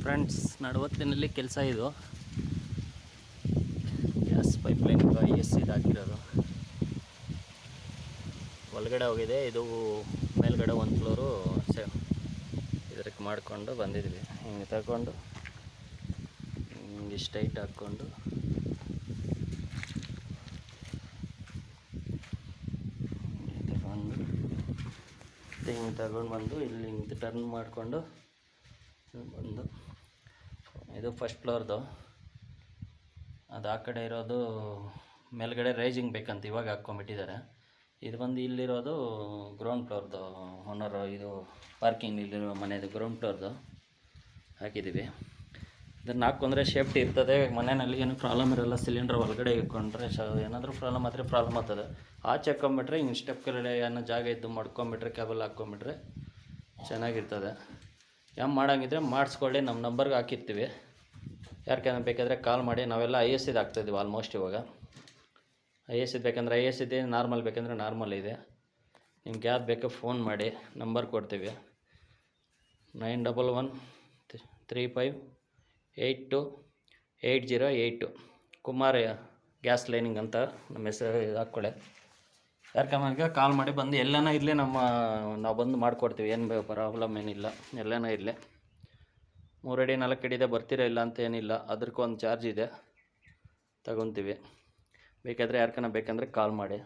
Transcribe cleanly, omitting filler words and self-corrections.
Friends, ನಡುವತ್ತಿನಲ್ಲಿ ಕೆಲಸ ಇದು gas pipeline IS ಇದು ಹಾಕಿರೋದು. ಒಳಗಡೆ ಹೋಗಿದೆ. ಇದು ಮೇಲ್ಗಡೆ ಒಂದು ಫ್ಲೋರು ಇದಕ್ಕೆ ಮಾಡಿಕೊಂಡು ಬಂದಿದ್ವಿ. ಹಿಂಗೆ ತಗೊಂಡು ಹಿಂಗೆ ಸ್ಟ್ರೈಟ್ ಹಾಕ್ಕೊಂಡು ಹಿಂಗೆ ತಗೊಂಡು ಬಂದು ಇಲ್ಲಿ ಹಿಂಗೆ ಟರ್ನ್ ಮಾಡಿಕೊಂಡು ಬಂದು, ಇದು ಫಸ್ಟ್ ಫ್ಲೋರ್ದು. ಅದು ಆ ಕಡೆ ಇರೋದು ಮೇಲ್ಗಡೆ ರೈಸಿಂಗ್ ಬೇಕಂತ ಇವಾಗ ಹಾಕ್ಕೊಂಬಿಟ್ಟಿದ್ದಾರೆ. ಇದು ಬಂದು ಇಲ್ಲಿರೋದು ಗ್ರೌಂಡ್ ಫ್ಲೋರ್ದು ಓನರು. ಇದು ಪಾರ್ಕಿಂಗ್ ಇಲ್ಲಿರೋ ಮನೆಯದು ಗ್ರೌಂಡ್ ಫ್ಲೋರ್ದು ಹಾಕಿದ್ದೀವಿ. ಇದನ್ನು ಹಾಕ್ಕೊಂಡ್ರೆ ಸೇಫ್ಟಿ ಇರ್ತದೆ. ಮನೆಯಲ್ಲಿ ಏನು ಪ್ರಾಬ್ಲಮ್ ಇರೋಲ್ಲ. ಸಿಲಿಂಡ್ರ್ ಒಳಗಡೆ ಇಟ್ಕೊಂಡ್ರೆ ಏನಾದರೂ ಪ್ರಾಬ್ಲಮ್ ಆದರೆ ಪ್ರಾಬ್ಲಮ್ ಆಗ್ತದೆ. ಆಚೆ ಹಾಕ್ಕೊಂಬಿಟ್ರೆ ಹಿಂಗೆ ಸ್ಟೆಪ್ ಕೆಳಗಡೆ ಏನೋ ಜಾಗ ಇದ್ದು ಮಾಡ್ಕೊಂಬಿಟ್ರೆ, ಕೇಬಲ್ ಹಾಕ್ಕೊಂಬಿಟ್ರೆ ಚೆನ್ನಾಗಿರ್ತದೆ. ಮಾಡೋಂಗಿದ್ರೆ ಮಾಡಿಸ್ಕೊಳ್ಳಿ. ನಮ್ಮ ನಂಬರ್ಗೆ ಹಾಕಿರ್ತೀವಿ. ಯಾರಿಗಾನ ಬೇಕಾದರೆ ಕಾಲ್ ಮಾಡಿ. ನಾವೆಲ್ಲ IS ಇದು ಹಾಕ್ತಾಯಿದ್ದೀವಿ ಆಲ್ಮೋಸ್ಟ್ ಇವಾಗ. IS ಇದು ಬೇಕಂದರೆ IS ಇದೆ, ನಾರ್ಮಲ್ ಬೇಕಂದರೆ ನಾರ್ಮಲ್ ಇದೆ. ನಿಮ್ಗೆ ಯಾವ್ದು ಬೇಕೋ ಫೋನ್ ಮಾಡಿ, ನಂಬರ್ ಕೊಡ್ತೀವಿ. 9113582808. ಕುಮಾರ್ ಗ್ಯಾಸ್ ಲೈನಿಂಗ್ ಅಂತ ನಮ್ಮ ಹೆಸರು ಹಾಕ್ಕೊಳ್ಳಿ. ಯಾರ್ಕಂಗೆ ಕಾಲ್ ಮಾಡಿ ಬಂದು ಎಲ್ಲನ ಇರಲಿ, ನಾವು ಬಂದು ಮಾಡಿಕೊಡ್ತೀವಿ. ಏನು ಪ್ರಾಬ್ಲಮ್ ಏನಿಲ್ಲ, ಎಲ್ಲನ ಇರಲಿ. 3 ಅಡಿ 4 ಅಡಿದೆ ಬರ್ತೀರಾ ಇಲ್ಲ ಅಂತ ಏನಿಲ್ಲ. ಅದಕ್ಕೊಂದು ಚಾರ್ಜ್ ಇದೆ, ತಗೊತೀವಿ. ಬೇಕಾದರೆ ಯಾರ್ಕನ ಬೇಕಂದರೆ ಕಾಲ್ ಮಾಡಿ.